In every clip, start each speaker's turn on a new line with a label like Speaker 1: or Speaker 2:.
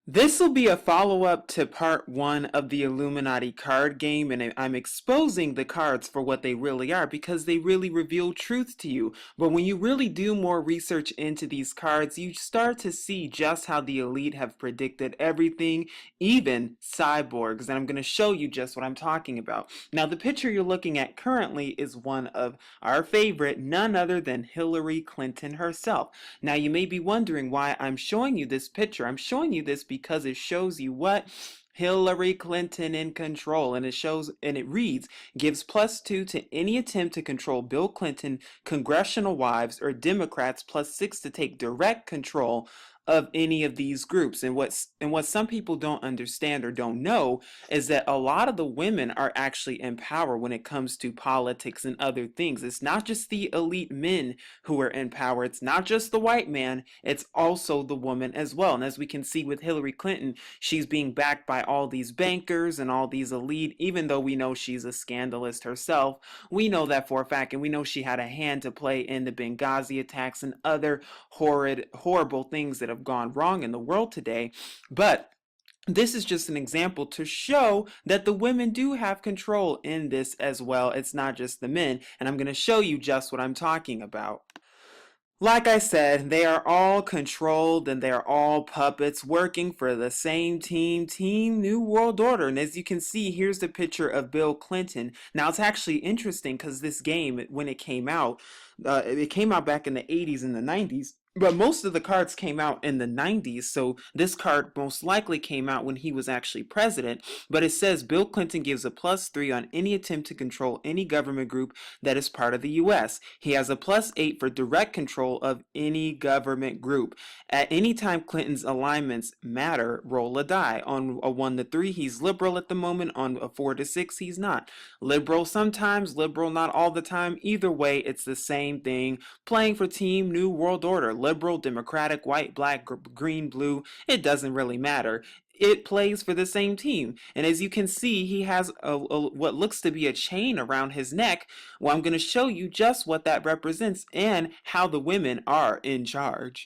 Speaker 1: This will be a follow-up to part one of the Illuminati card game, and I'm exposing the cards for what they really are because they really reveal truth to you. But when you really do more research into these cards, you start to see just how the elite have predicted everything, even cyborgs. And I'm going to show you just what I'm talking about. Now, the picture you're looking at currently is one of our favorite, none other than Hillary Clinton herself. Now, you may be wondering why I'm showing you this picture. I'm showing you this because it shows you what Hillary Clinton in control, and it reads, gives +2 to any attempt to control Bill Clinton, congressional wives, or Democrats, +6 to take direct control of any of these groups. And what some people don't understand or don't know is that a lot of the women are actually in power when it comes to politics and other things. It's not just the elite men who are in power. It's not just the white man, it's also the woman as well. And as we can see with Hillary Clinton, she's being backed by all these bankers and all these elite, even though we know she's a scandalist herself. We know that for a fact, and we know she had a hand to play in the Benghazi attacks and other horrible things that have gone wrong in the world today. But this is just an example to show that the women do have control in this as well. It's not just the men, and I'm going to show you just what I'm talking about. Like I said, they are all controlled and they are all puppets working for the same team, Team New World Order. And as you can see, here's the picture of Bill Clinton. Now, it's actually interesting because this game, when it came out back in the 80s and the 90s. But most of the cards came out in the 90s, so this card most likely came out when he was actually president. But it says Bill Clinton gives a +3 on any attempt to control any government group that is part of the U.S. He has a +8 for direct control of any government group. At any time Clinton's alignments matter, roll a die. On a 1 to 3, he's liberal at the moment. On a 4 to 6, he's not. Liberal sometimes, liberal not all the time. Either way, it's the same thing. Playing for Team New World Order. Liberal, Democratic, white, black, green, blue, it doesn't really matter. It plays for the same team. And as you can see, he has what looks to be a chain around his neck. Well, I'm going to show you just what that represents and how the women are in charge.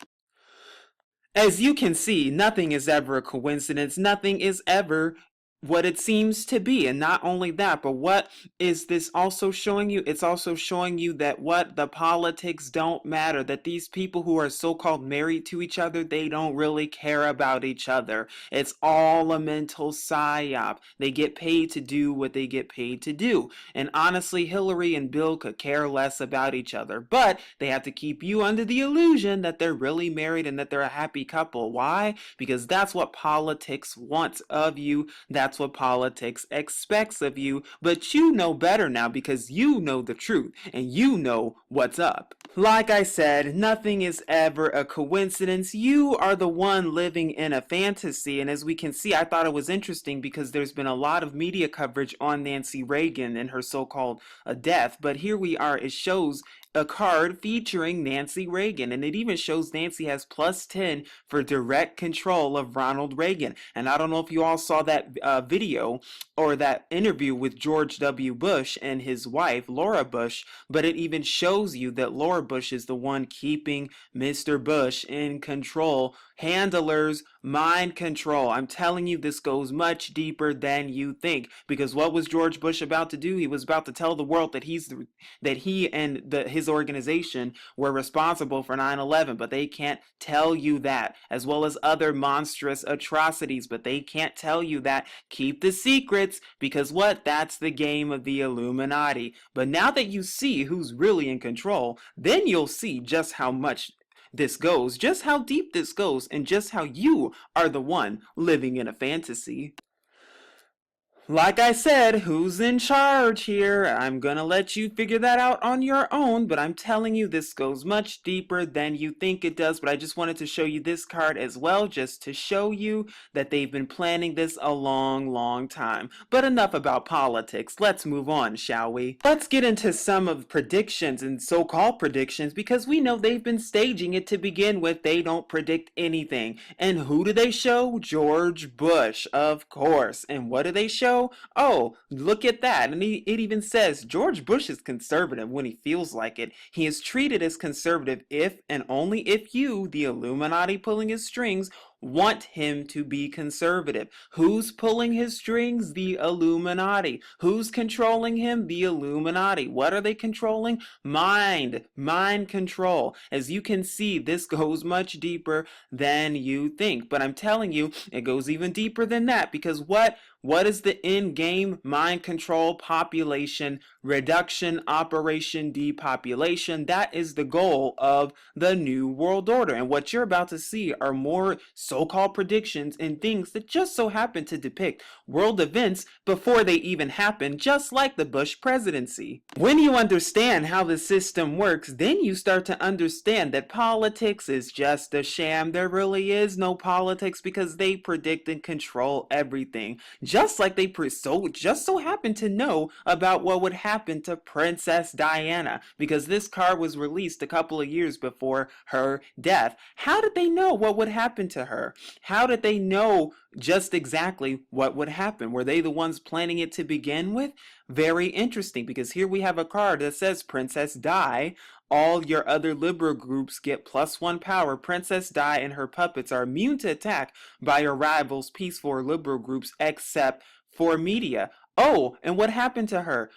Speaker 1: As you can see, nothing is ever a coincidence. Nothing is ever what it seems to be. And not only that, but what is this also showing you? It's also showing you that what the politics don't matter, that these people who are so-called married to each other, they don't really care about each other. It's all a mental psyop. They get paid to do what they get paid to do. And honestly, Hillary and Bill could care less about each other, but they have to keep you under the illusion that they're really married and that they're a happy couple. Why? Because that's what politics wants of you. That's what politics expects of you, but you know better now because you know the truth and you know what's up. Like I said, nothing is ever a coincidence. You are the one living in a fantasy, and as we can see, I thought it was interesting because there's been a lot of media coverage on Nancy Reagan and her so-called death, but here we are, it shows a card featuring Nancy Reagan, and it even shows Nancy has +10 for direct control of Ronald Reagan. And I don't know if you all saw that video or that interview with George W. Bush and his wife, Laura Bush, but it even shows you that Laura Bush is the one keeping Mr. Bush in control. Handlers, mind control. I'm telling you, this goes much deeper than you think, because what was George Bush about to do? He was about to tell the world that he and his organization were responsible for 9/11, but they can't tell you that, as well as other monstrous atrocities, but they can't tell you that. Keep the secrets, because what? That's the game of the Illuminati. But now that you see who's really in control, then you'll see just how much this goes, just how deep this goes, and just how you are the one living in a fantasy. Like I said, who's in charge here? I'm gonna let you figure that out on your own, but I'm telling you this goes much deeper than you think it does. But I just wanted to show you this card as well, just to show you that they've been planning this a long time. But enough about politics. Let's move on, shall we? Let's get into some of predictions and so-called predictions, because we know they've been staging it to begin with. They don't predict anything. And who do they show? George Bush, of course. And what do they show? Oh, look at that. And it even says George Bush is conservative when he feels like it. He is treated as conservative if and only if you, the Illuminati pulling his strings, want him to be conservative. Who's pulling his strings? The Illuminati. Who's controlling him? The Illuminati. What are they controlling? Mind control. As you can see, this goes much deeper than you think. But I'm telling you, it goes even deeper than that, because what is the end game? Mind control, population reduction, operation depopulation. That is the goal of the New World Order. And what you're about to see are more so-called predictions and things that just so happen to depict world events before they even happen, just like the Bush presidency. When you understand how the system works, then you start to understand that politics is just a sham. There really is no politics, because they predict and control everything. Just like they just so happen to know about what would happen to Princess Diana, because this card was released a couple of years before her death. How did they know what would happen to her? How did they know just exactly what would happen? Were they the ones planning it to begin with? Very interesting, because here we have a card that says Princess Di. All your other liberal groups get +1 power. Princess Di and her puppets are immune to attack by your rivals, peaceful or liberal groups, except for media. Oh, and what happened to her?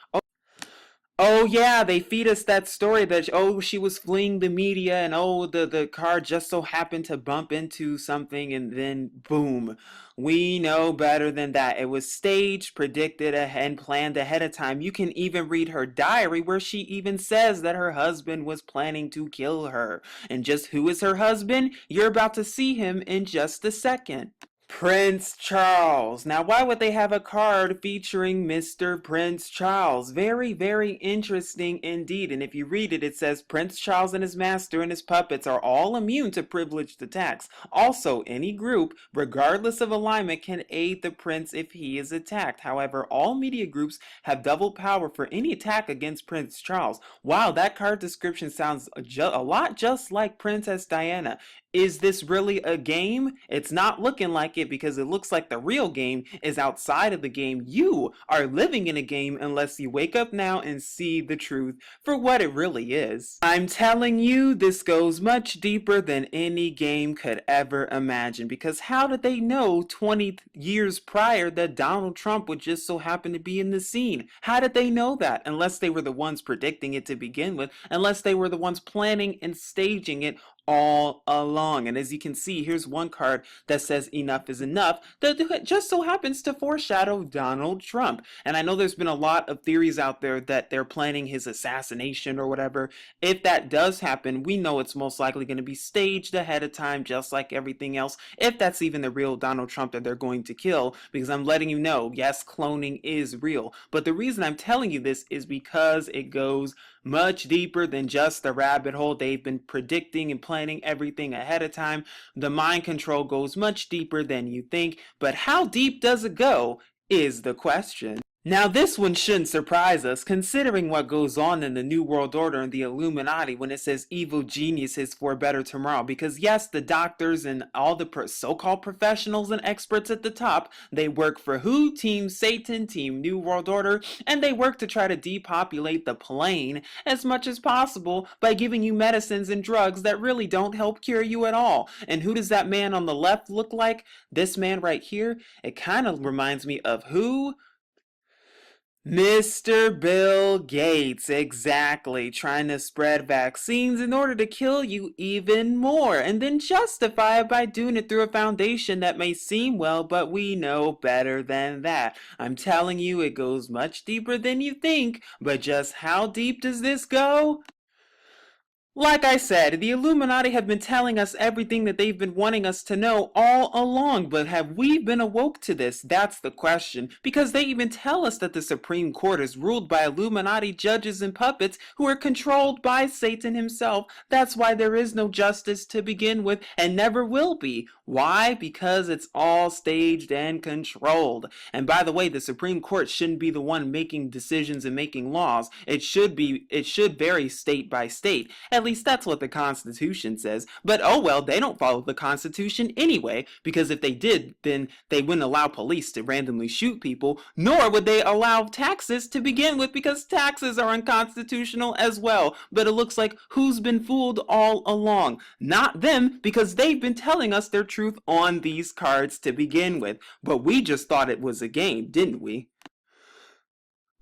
Speaker 1: Oh yeah, they feed us that story that, oh, she was fleeing the media, and oh, the car just so happened to bump into something, and then boom. We know better than that. It was staged, predicted and planned ahead of time. You can even read her diary, where she even says that her husband was planning to kill her. And just who is her husband? You're about to see him in just a second. Prince Charles. Now, why would they have a card featuring Mr. Prince Charles? Very, very interesting indeed. And if you read it, it says Prince Charles and his master and his puppets are all immune to privileged attacks. Also, any group, regardless of alignment, can aid the prince if he is attacked. However, all media groups have double power for any attack against Prince Charles. Wow, that card description sounds a lot just like Princess Diana. Is this really a game? It's not looking like it, because it looks like the real game is outside of the game. You are living in a game unless you wake up now and see the truth for what it really is. I'm telling you, this goes much deeper than any game could ever imagine, because how did they know 20 years prior that Donald Trump would just so happen to be in the scene? How did they know that? Unless they were the ones predicting it to begin with, unless they were the ones planning and staging it all along. And as you can see, here's one card that says enough is enough, that just so happens to foreshadow Donald Trump. And I know there's been a lot of theories out there that they're planning his assassination or whatever. If that does happen, we know it's most likely going to be staged ahead of time, just like everything else, if that's even the real Donald Trump that they're going to kill. Because I'm letting you know, yes, cloning is real. But the reason I'm telling you this is because it goes much deeper than just the rabbit hole. They've been predicting and planning everything ahead of time. The mind control goes much deeper than you think, but how deep does it go is the question. Now, this one shouldn't surprise us, considering what goes on in the New World Order and the Illuminati when it says evil geniuses for a better tomorrow. Because yes, the doctors and all the so-called professionals and experts at the top, they work for who? Team Satan, Team New World Order, and they work to try to depopulate the plane as much as possible by giving you medicines and drugs that really don't help cure you at all. And who does that man on the left look like? This man right here? It kind of reminds me of who? Mr. Bill Gates, exactly, trying to spread vaccines in order to kill you even more, and then justify it by doing it through a foundation that may seem well, but we know better than that. I'm telling you, it goes much deeper than you think, but just how deep does this go? Like I said, the Illuminati have been telling us everything that they've been wanting us to know all along, but have we been awoke to this? That's the question, because they even tell us that the Supreme Court is ruled by Illuminati judges and puppets who are controlled by Satan himself. That's why there is no justice to begin with, and never will be. Why? Because it's all staged and controlled. And by the way, the Supreme Court shouldn't be the one making decisions and making laws. It should vary state by state. At least that's what the Constitution says. But oh well, they don't follow the Constitution anyway, because if they did, then they wouldn't allow police to randomly shoot people, nor would they allow taxes to begin with, because taxes are unconstitutional as well. But it looks like who's been fooled all along? Not them, because they've been telling us their true truth on these cards to begin with. But we just thought it was a game, didn't we?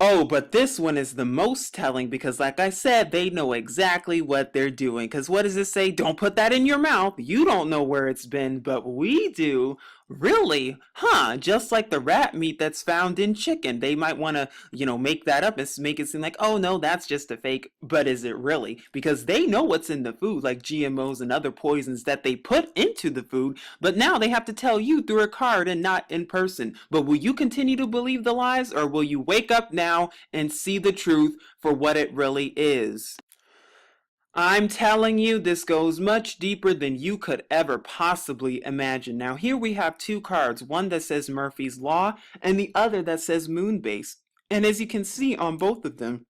Speaker 1: Oh, but this one is the most telling because, like I said, they know exactly what they're doing. Because what does it say? Don't put that in your mouth. You don't know where it's been, but we do. Really? Huh? Just like the rat meat that's found in chicken. They might want to, make that up and make it seem like, oh no, that's just a fake. But is it really? Because they know what's in the food, like GMOs and other poisons that they put into the food. But now they have to tell you through a card and not in person. But will you continue to believe the lies, or will you wake up now and see the truth for what it really is? I'm telling you, this goes much deeper than you could ever possibly imagine. Now, here we have two cards, one that says Murphy's Law and the other that says Moonbase. And as you can see on both of them,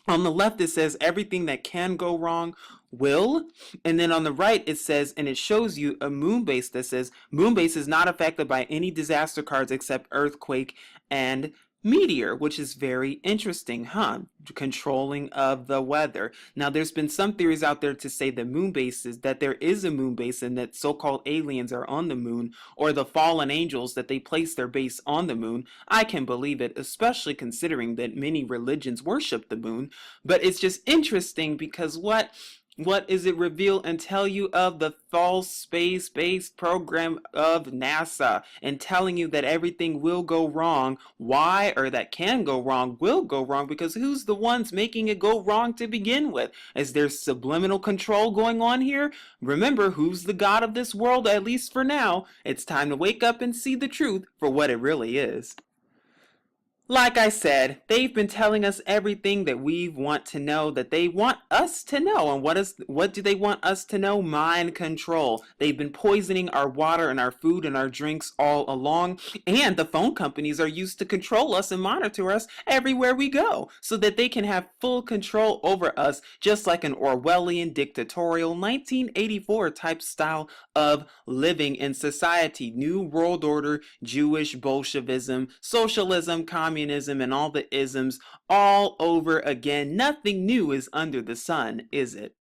Speaker 1: on the left, it says everything that can go wrong will. And then on the right, it says, and it shows you a moon base that says moon base is not affected by any disaster cards except earthquake and meteor, which is very interesting, huh? Controlling of the weather. Now, there's been some theories out there to say that moon bases, that there is a moon base and that so-called aliens are on the moon, or the fallen angels, that they place their base on the moon. I can believe it, especially considering that many religions worship the moon. But it's just interesting because what is it reveal and tell you of the false space-based program of NASA, and telling you that everything will go wrong? Why? Or that can go wrong, will go wrong, because who's the ones making it go wrong to begin with? Is there subliminal control going on here? Remember, who's the god of this world, at least for now? It's time to wake up and see the truth for what it really is. Like I said, they've been telling us everything that we want to know, that they want us to know. And what do they want us to know? Mind control. They've been poisoning our water and our food and our drinks all along. And the phone companies are used to control us and monitor us everywhere we go, so that they can have full control over us, just like an Orwellian dictatorial 1984 type style of living in society. New World Order, Jewish Bolshevism, socialism, communism, and all the isms all over again. Nothing new is under the sun, is it?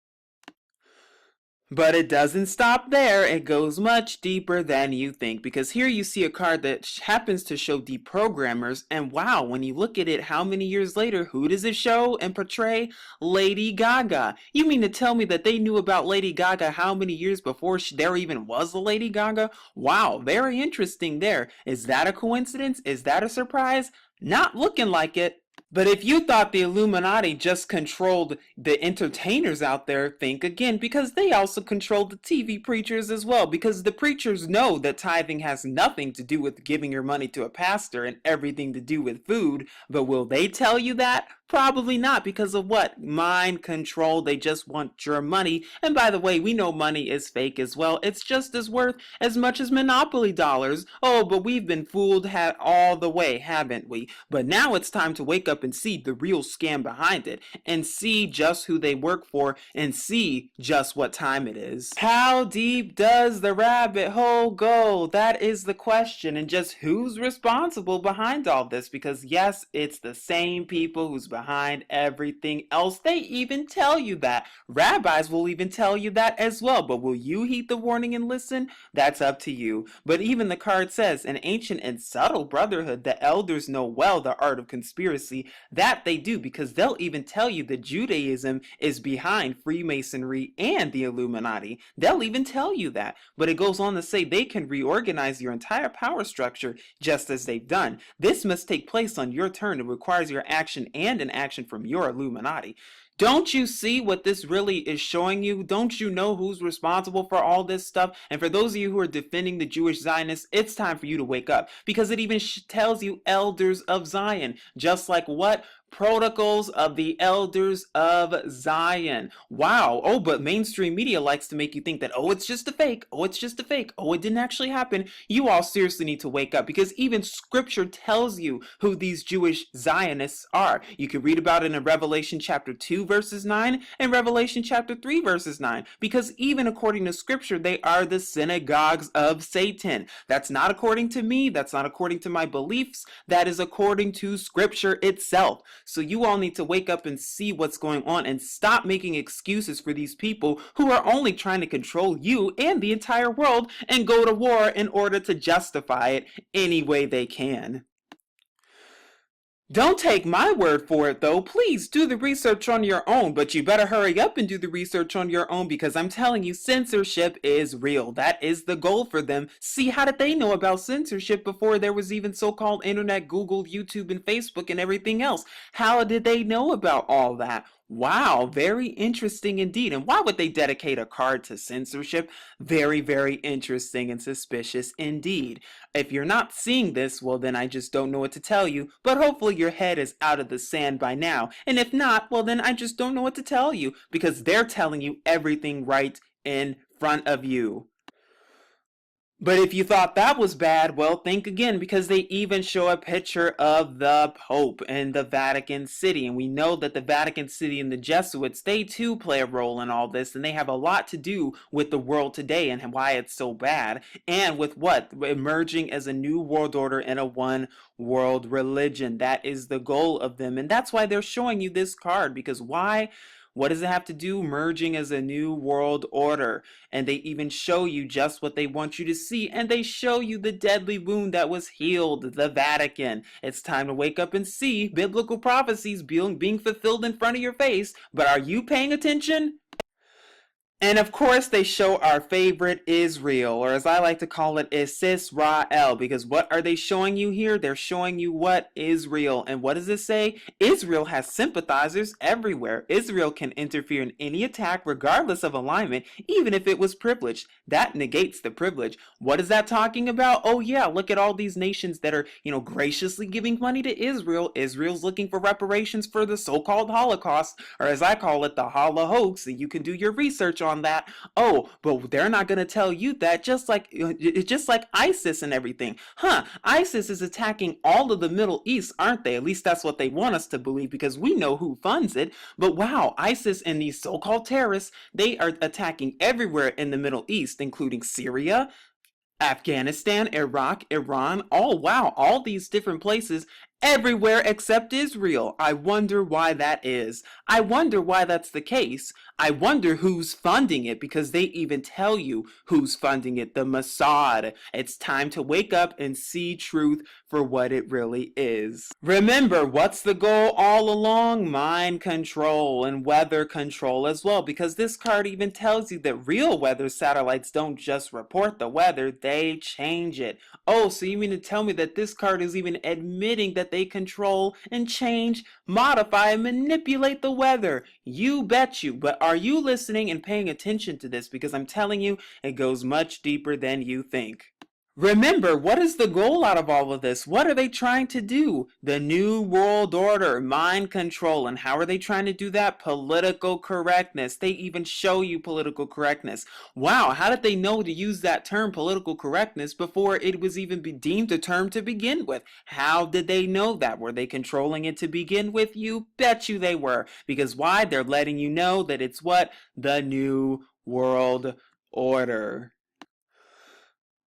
Speaker 1: But it doesn't stop there. It goes much deeper than you think, because here you see a card that happens to show deprogrammers, and wow, when you look at it, how many years later, who does it show and portray? Lady Gaga. You mean to tell me that they knew about Lady Gaga how many years before there even was a Lady Gaga? Wow, very interesting there. Is that a coincidence? Is that a surprise? Not looking like it. But if you thought the Illuminati just controlled the entertainers out there, think again, because they also controlled the TV preachers as well, because the preachers know that tithing has nothing to do with giving your money to a pastor and everything to do with food. But will they tell you that? Probably not, because of what? Mind control. They just want your money. And by the way, we know money is fake as well. It's just as worth as much as Monopoly dollars. Oh, but we've been fooled all the way, haven't we? But now it's time to wake up and see the real scam behind it, and see just who they work for, and see just what time it is. How deep does the rabbit hole go? That is the question. And just who's responsible behind all this? Because yes, it's the same people who's behind everything else. They even tell you that. Rabbis will even tell you that as well. But will you heed the warning and listen? That's up to you. But even the card says, an ancient and subtle brotherhood, the elders know well the art of conspiracy. That they do, because they'll even tell you that Judaism is behind Freemasonry and the Illuminati. They'll even tell you that. But it goes on to say they can reorganize your entire power structure just as they've done. This must take place on your turn. It requires your action and an action from your Illuminati. Don't you see what this really is showing you? Don't you know who's responsible for all this stuff? And for those of you who are defending the Jewish Zionists, it's time for you to wake up, because it even tells you elders of Zion. Just like what? Protocols of the Elders of Zion. Wow. Oh, but mainstream media likes to make you think that, oh, it's just a fake. Oh, it's just a fake. Oh, it didn't actually happen. You all seriously need to wake up, because even scripture tells you who these Jewish Zionists are. You can read about it in Revelation chapter 2 verses 9 and Revelation chapter 3 verses 9, because even according to scripture, they are the synagogues of Satan. That's not according to me. That's not according to my beliefs. That is according to scripture itself. So you all need to wake up and see what's going on and stop making excuses for these people who are only trying to control you and the entire world and go to war in order to justify it any way they can. Don't take my word for it, though. Please do the research on your own, but you better hurry up and do the research on your own because I'm telling you, censorship is real. That is the goal for them. See, how did they know about censorship before there was even so-called internet, Google, YouTube, and Facebook, and everything else? How did they know about all that? Wow, very interesting indeed. And why would they dedicate a card to censorship? Very, very interesting and suspicious indeed. If you're not seeing this, well, then I just don't know what to tell you, but hopefully your head is out of the sand by now. And if not, well, then I just don't know what to tell you because they're telling you everything right in front of you. But if you thought that was bad, well, think again because they even show a picture of the Pope and the Vatican City. And we know that the Vatican City and the Jesuits, they too play a role in all this. And they have a lot to do with the world today and why it's so bad. And with what? Emerging as a new world order and a one world religion. That is the goal of them. And that's why they're showing you this card. Because why? What does it have to do? Merging as a new world order. And they even show you just what they want you to see. And they show you the deadly wound that was healed, the Vatican. It's time to wake up and see biblical prophecies being fulfilled in front of your face. But are you paying attention? And of course, they show our favorite Israel, or as I like to call it, Israel, because what are they showing you here? They're showing you what? Israel. And what does it say? Israel has sympathizers everywhere. Israel can interfere in any attack regardless of alignment, even if it was privileged. That negates the privilege. What is that talking about? Oh yeah, look at all these nations that are, graciously giving money to Israel. Israel's looking for reparations for the so-called Holocaust, or as I call it, the Holla hoax, and you can do your research on that. Oh, but they're not going to tell you that, just like ISIS and everything. ISIS is attacking all of the Middle East, aren't they? At least that's what they want us to believe because we know who funds it. But wow, ISIS and these so-called terrorists, they are attacking everywhere in the Middle East, including Syria, Afghanistan, Iraq, Iran, all these different places, everywhere except Israel. I wonder why that is. I wonder why that's the case. I wonder who's funding it because they even tell you who's funding it, the Mossad. It's time to wake up and see truth for what it really is. Remember, what's the goal all along? Mind control and weather control as well, because this card even tells you that real weather satellites don't just report the weather, they change it. Oh, so you mean to tell me that this card is even admitting that they control and change, modify, and manipulate the weather? You bet you. But are you listening and paying attention to this? Because I'm telling you, it goes much deeper than you think. Remember, what is the goal out of all of this? What are they trying to do? The New World Order, mind control. And how are they trying to do that? Political correctness. They even show you political correctness. Wow, how did they know to use that term, political correctness, before it was even deemed a term to begin with? How did they know that? Were they controlling it to begin with? You bet you they were. Because why? They're letting you know that it's what? The New World Order.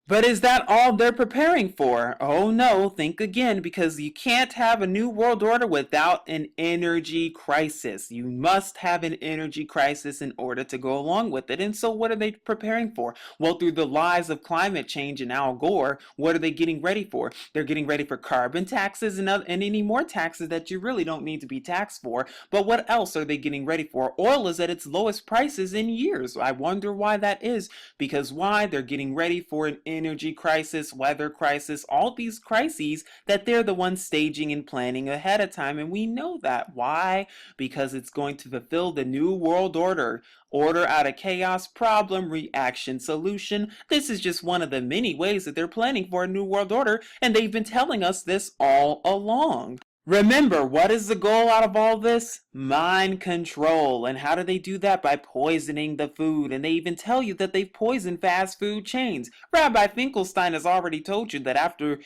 Speaker 1: But is that all they're preparing for? Oh no, think again, because you can't have a new world order without an energy crisis. You must have an energy crisis in order to go along with it. And so what are they preparing for? Well, through the lies of climate change and Al Gore, what are they getting ready for? They're getting ready for carbon taxes and any more taxes that you really don't need to be taxed for. But what else are they getting ready for? Oil is at its lowest prices in years. I wonder why that is. Because why? They're getting ready for an energy crisis, weather crisis, all these crises that they're the ones staging and planning ahead of time. And we know that. Why? Because it's going to fulfill the new world order. Order out of chaos, problem, reaction, solution. This is just one of the many ways that they're planning for a new world order, and they've been telling us this all along. Remember, what is the goal out of all this? Mind control. And how do they do that? By poisoning the food. And they even tell you that they've poisoned fast food chains. Rabbi Finkelstein has already told you that after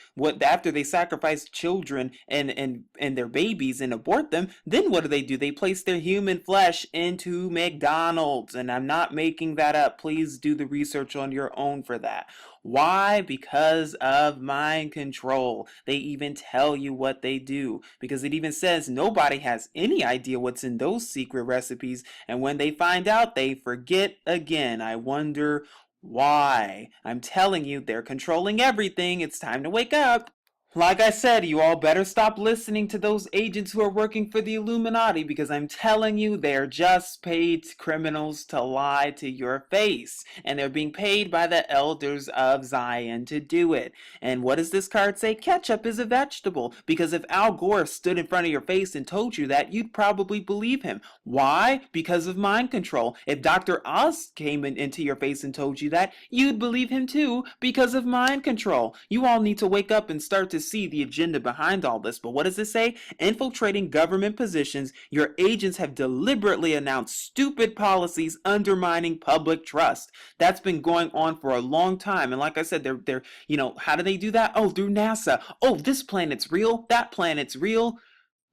Speaker 1: they sacrifice children and their babies and abort them, then what do? They place their human flesh into McDonald's. And I'm not making that up. Please do the research on your own for that. Why? Because of mind control. They even tell you what they do because it even says nobody has any idea what's in those secret recipes, and when they find out, they forget again. I wonder why. I'm telling you, they're controlling everything. It's time to wake up. Like I said, you all better stop listening to those agents who are working for the Illuminati because I'm telling you, they're just paid criminals to lie to your face. And they're being paid by the elders of Zion to do it. And what does this card say? Ketchup is a vegetable. Because if Al Gore stood in front of your face and told you that, you'd probably believe him. Why? Because of mind control. If Dr. Oz came into your face and told you that, you'd believe him too because of mind control. You all need to wake up and start to see the agenda behind all this. But what does it say? Infiltrating government positions, your agents have deliberately announced stupid policies undermining public trust. That's been going on for a long time. And like I said, they're how do they do that? Oh, through NASA. Oh, this planet's real, that planet's real.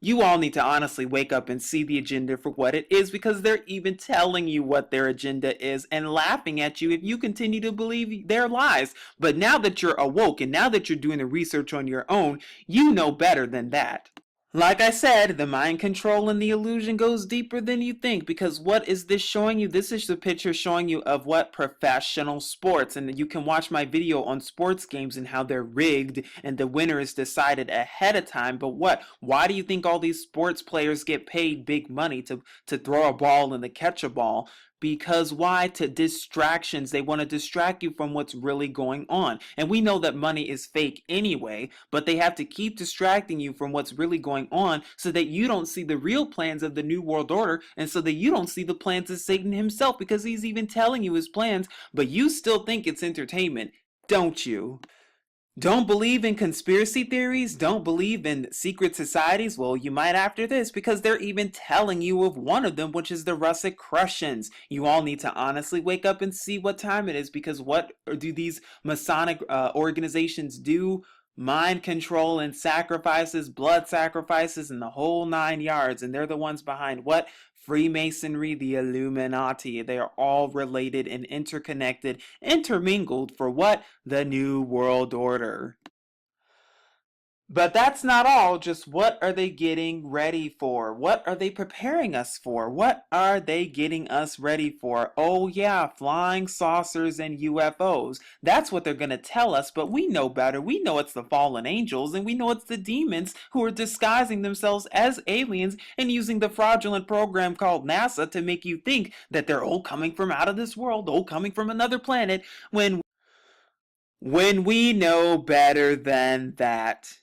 Speaker 1: You all need to honestly wake up and see the agenda for what it is because they're even telling you what their agenda is and laughing at you if you continue to believe their lies. But now that you're awoke and now that you're doing the research on your own, you know better than that. Like I said, the mind control and the illusion goes deeper than you think because what is this showing you? This is the picture showing you of what professional sports, and you can watch my video on sports games and how they're rigged and the winner is decided ahead of time. But what? Why do you think all these sports players get paid big money to throw a ball and to catch a ball? Because why? To distractions. They want to distract you from what's really going on. And we know that money is fake anyway, but they have to keep distracting you from what's really going on so that you don't see the real plans of the New World Order and so that you don't see the plans of Satan himself because he's even telling you his plans, but you still think it's entertainment, don't you? Don't believe in conspiracy theories? Don't believe in secret societies? Well, you might after this because they're even telling you of one of them, which is the Rosicrucians. You all need to honestly wake up and see what time it is because what do these Masonic organizations do? Mind control and sacrifices, blood sacrifices, and the whole 9 yards. And they're the ones behind what? Freemasonry, the Illuminati. They are all related and interconnected, intermingled for what? The New World Order. But that's not all. Just what are they getting ready for? What are they preparing us for? What are they getting us ready for? Oh, yeah, flying saucers and UFOs. That's what they're going to tell us, but we know better. We know it's the fallen angels, and we know it's the demons who are disguising themselves as aliens and using the fraudulent program called NASA to make you think that they're all coming from out of this world, all coming from another planet, when we know better than that.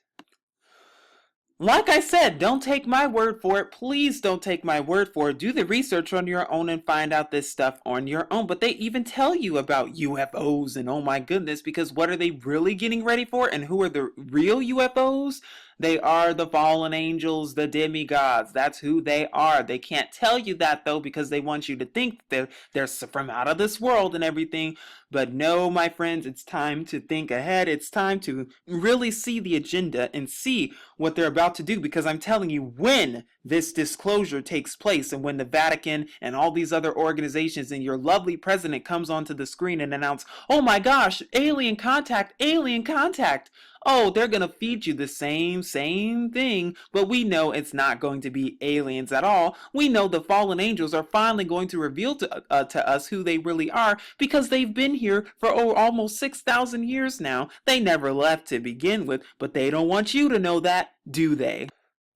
Speaker 1: Like I said, don't take my word for it. Please don't take my word for it. Do the research on your own and find out this stuff on your own. But they even tell you about UFOs and oh my goodness, because what are they really getting ready for? And who are the real UFOs? They are the fallen angels, the demigods. That's who they are. They can't tell you that though because they want you to think that they're from out of this world and everything. But no, my friends, it's time to think ahead. It's time to really see the agenda and see what they're about to do because I'm telling you, when this disclosure takes place and when the Vatican and all these other organizations and your lovely president comes onto the screen and announce, oh my gosh, alien contact, alien contact. Oh, they're going to feed you the same thing, but we know it's not going to be aliens at all. We know the fallen angels are finally going to reveal to us who they really are because they've been here for almost 6,000 years now. They never left to begin with, but they don't want you to know that, do they?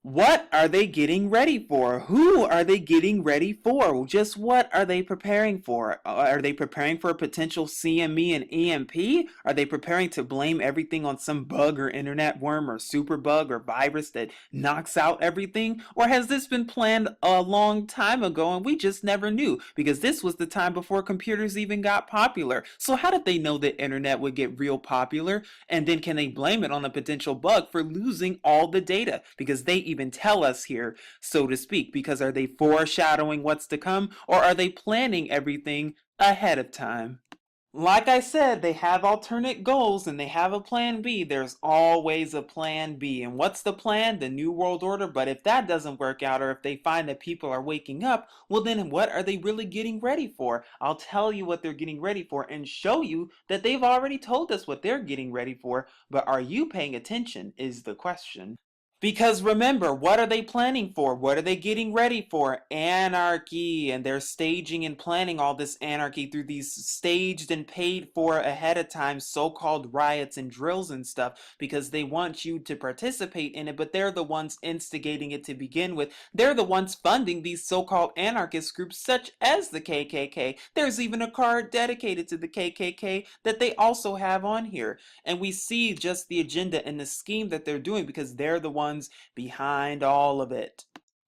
Speaker 1: What are they getting ready for? Who are they getting ready for? Just what are they preparing for? Are they preparing for a potential CME and EMP? Are they preparing to blame everything on some bug or internet worm or super bug or virus that knocks out everything? Or has this been planned a long time ago and we just never knew? Because this was the time before computers even got popular. So how did they know the internet would get real popular? And then can they blame it on a potential bug for losing all the data? Because they even tell us here, so to speak, because are they foreshadowing what's to come or are they planning everything ahead of time? Like I said, they have alternate goals and they have a plan B. There's always a plan B. And what's the plan? The New World Order. But if that doesn't work out, or if they find that people are waking up, well, then what are they really getting ready for? I'll tell you what they're getting ready for and show you that they've already told us what they're getting ready for. But are you paying attention? Is the question. Because remember, what are they planning for? What are they getting ready for? Anarchy. And they're staging and planning all this anarchy through these staged and paid for ahead of time so-called riots and drills and stuff because they want you to participate in it, but they're the ones instigating it to begin with. They're the ones funding these so-called anarchist groups such as the KKK. There's even a card dedicated to the KKK that they also have on here. And we see just the agenda and the scheme that they're doing because they're the ones behind all of it.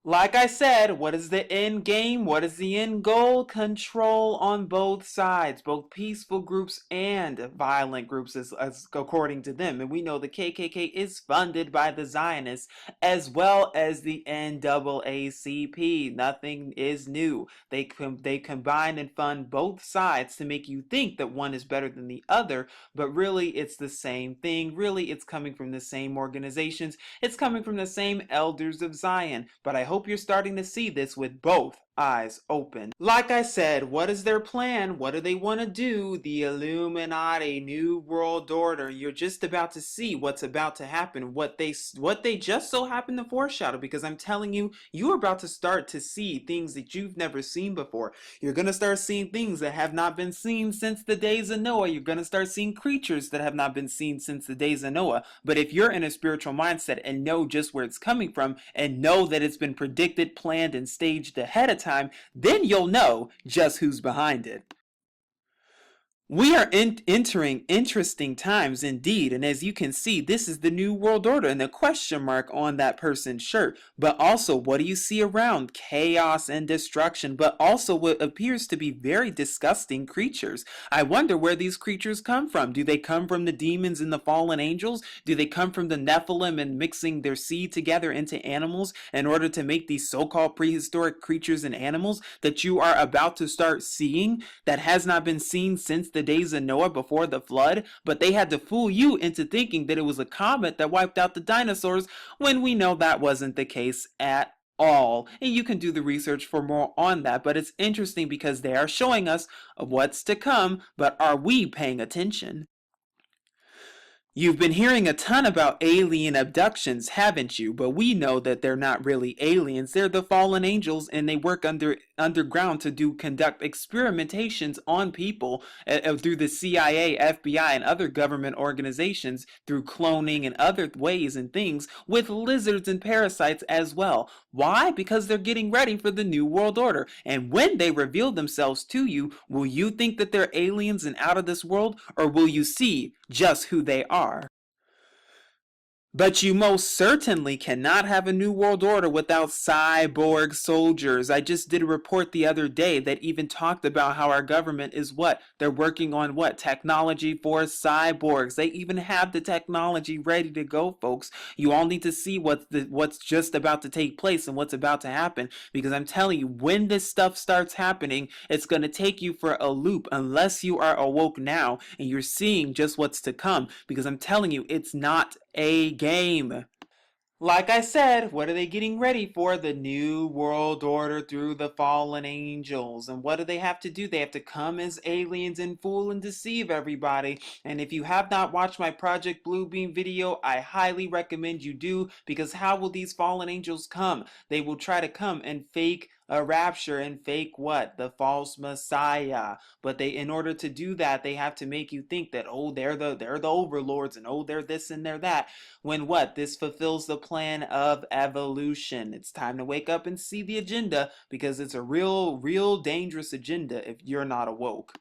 Speaker 1: Like I said, what is the end game? What is the end goal? Control on both sides, both peaceful groups and violent groups, as according to them. And we know the KKK is funded by the Zionists as well as the NAACP. Nothing is new. They combine and fund both sides to make you think that one is better than the other, but really it's the same thing. Really, it's coming from the same organizations. It's coming from the same elders of Zion. But I hope you're starting to see this with both eyes open. Like I said, what is their plan? What do they want to do? The Illuminati, New World Order. You're just about to see what's about to happen, what they just so happen to foreshadow, because I'm telling you, you're about to start to see things that you've never seen before. You're going to start seeing things that have not been seen since the days of Noah. You're going to start seeing creatures that have not been seen since the days of Noah. But if you're in a spiritual mindset and know just where it's coming from and know that it's been predicted, planned, and staged ahead of time, then you'll know just who's behind it. We are entering interesting times indeed, and as you can see, this is the New World Order and the question mark on that person's shirt. But also, what do you see around? Chaos and destruction, but also what appears to be very disgusting creatures. I wonder where these creatures come from. Do they come from the demons and the fallen angels? Do they come from the Nephilim and mixing their seed together into animals in order to make these so-called prehistoric creatures and animals that you are about to start seeing that has not been seen since the days of Noah before the flood? But they had to fool you into thinking that it was a comet that wiped out the dinosaurs when we know that wasn't the case at all. And you can do the research for more on that, but it's interesting because they are showing us what's to come, but are we paying attention? You've been hearing a ton about alien abductions, haven't you? But we know that they're not really aliens. They're the fallen angels, and they work underground to conduct experimentations on people through the CIA, FBI, and other government organizations through cloning and other ways and things with lizards and parasites as well. Why? Because they're getting ready for the New World Order. And when they reveal themselves to you, will you think that they're aliens and out of this world, or will you see just who they are? But you most certainly cannot have a new world order without cyborg soldiers. I just did a report the other day that even talked about how our government is what? They're working on what? Technology for cyborgs. They even have the technology ready to go, folks. You all need to see what's just about to take place and what's about to happen, because I'm telling you, when this stuff starts happening, it's going to take you for a loop unless you are awoke now and you're seeing just what's to come, because I'm telling you, it's not a game. Like I said, what are they getting ready for? The New World Order through the fallen angels. And what do they have to do? They have to come as aliens and fool and deceive everybody. And if you have not watched my Project Bluebeam video, I highly recommend you do, because how will these fallen angels come? They will try to come and fake a rapture and fake what? The false messiah. But in order to do that, they have to make you think that, oh, they're the overlords, and oh, they're this and they're that. When what? This fulfills the plan of evolution. It's time to wake up and see the agenda, because it's a real dangerous agenda if you're not awoke.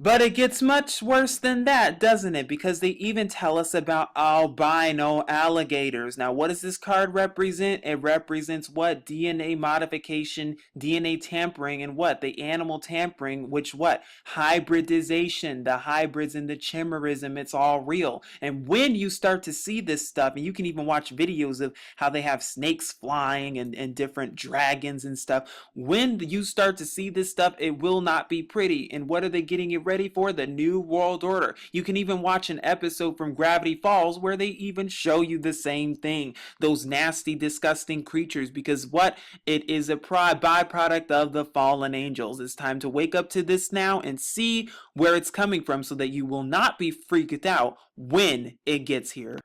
Speaker 1: But it gets much worse than that, doesn't it? Because they even tell us about albino alligators. Now, what does this card represent? It represents what? DNA modification, DNA tampering, and what? The animal tampering, which what? Hybridization, the hybrids and the chimerism, it's all real. And when you start to see this stuff, and you can even watch videos of how they have snakes flying and different dragons and stuff, when you start to see this stuff, it will not be pretty. And what are they getting it ready for? The New World Order. You can even watch an episode from Gravity Falls where they even show you the same thing. Those nasty, disgusting creatures, because what? It is a byproduct of the fallen angels. It's time to wake up to this now and see where it's coming from so that you will not be freaked out when it gets here.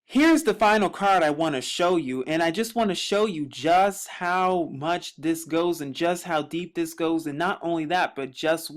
Speaker 1: Here's the final card I want to show you, and I just want to show you just how much this goes and just how deep this goes, and not only that, but just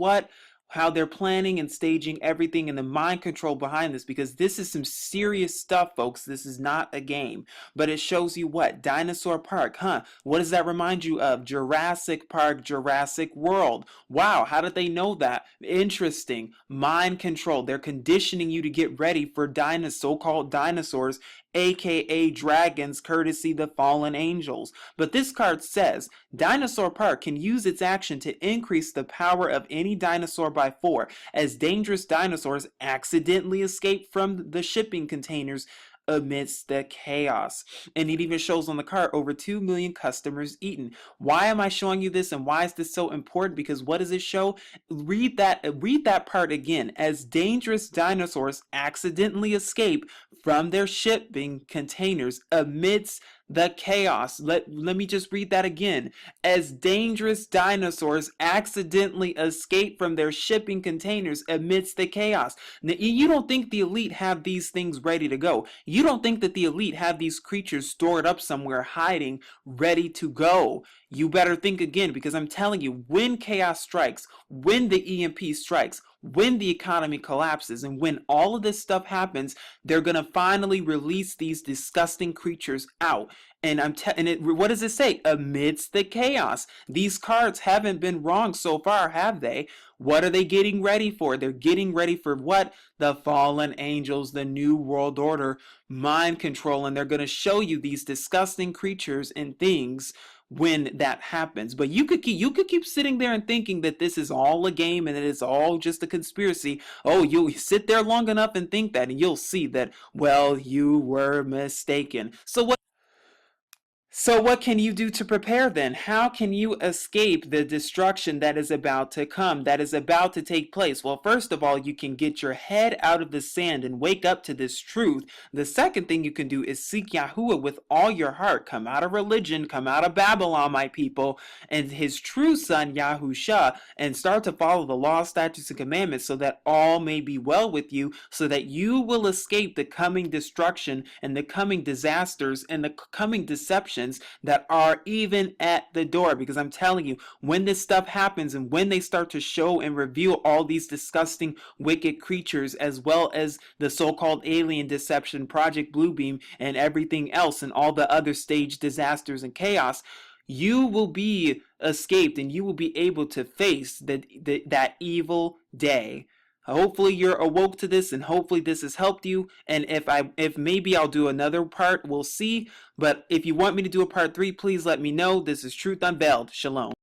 Speaker 1: how they're planning and staging everything and the mind control behind this, because this is some serious stuff, folks. This is not a game. But it shows you what? Dinosaur Park, huh? What does that remind you of? Jurassic Park, Jurassic World. Wow, how did they know that? Interesting. Mind control. They're conditioning you to get ready for so-called dinosaurs, aka dragons, courtesy the fallen angels. But this card says Dinosaur Park can use its action to increase the power of any dinosaur by 4, as dangerous dinosaurs accidentally escape from the shipping containers amidst the chaos. And it even shows on the card over 2 million customers eaten. Why am I showing you this, and why is this so important? Because what does it show? Read that part again. As dangerous dinosaurs accidentally escape from their shipping containers amidst the chaos. Let me just read that again. As dangerous dinosaurs accidentally escape from their shipping containers amidst the chaos. Now, you don't think the elite have these things ready to go. You don't think that the elite have these creatures stored up somewhere, hiding, ready to go. You better think again, because I'm telling you, when chaos strikes, when the EMP strikes, when the economy collapses, and when all of this stuff happens, they're gonna finally release these disgusting creatures out. And what does it say? Amidst the chaos. These cards haven't been wrong so far, have they? What are they getting ready for? They're getting ready for what? The fallen angels, the New World Order, mind control, and they're gonna show you these disgusting creatures and things when that happens. But you could keep sitting there and thinking that this is all a game and that it's all just a conspiracy. Oh, you sit there long enough and think that, and you'll see that, well, you were mistaken. So what can you do to prepare then? How can you escape the destruction that is about to come, that is about to take place? Well, first of all, you can get your head out of the sand and wake up to this truth. The second thing you can do is seek Yahuwah with all your heart. Come out of religion, come out of Babylon, my people, and his true son, YAHUSHA, and start to follow the law, statutes, and commandments so that all may be well with you, so that you will escape the coming destruction and the coming disasters and the coming deception that are even at the door. Because I'm telling you, when this stuff happens and when they start to show and reveal all these disgusting wicked creatures, as well as the so-called alien deception, Project Bluebeam, and everything else, and all the other staged disasters and chaos, you will be escaped and you will be able to face that evil day. Hopefully you're awoke to this, and hopefully this has helped you. And if maybe I'll do another part, we'll see. But if you want me to do a part 3, please let me know. This is Truth Unveiled. Shalom.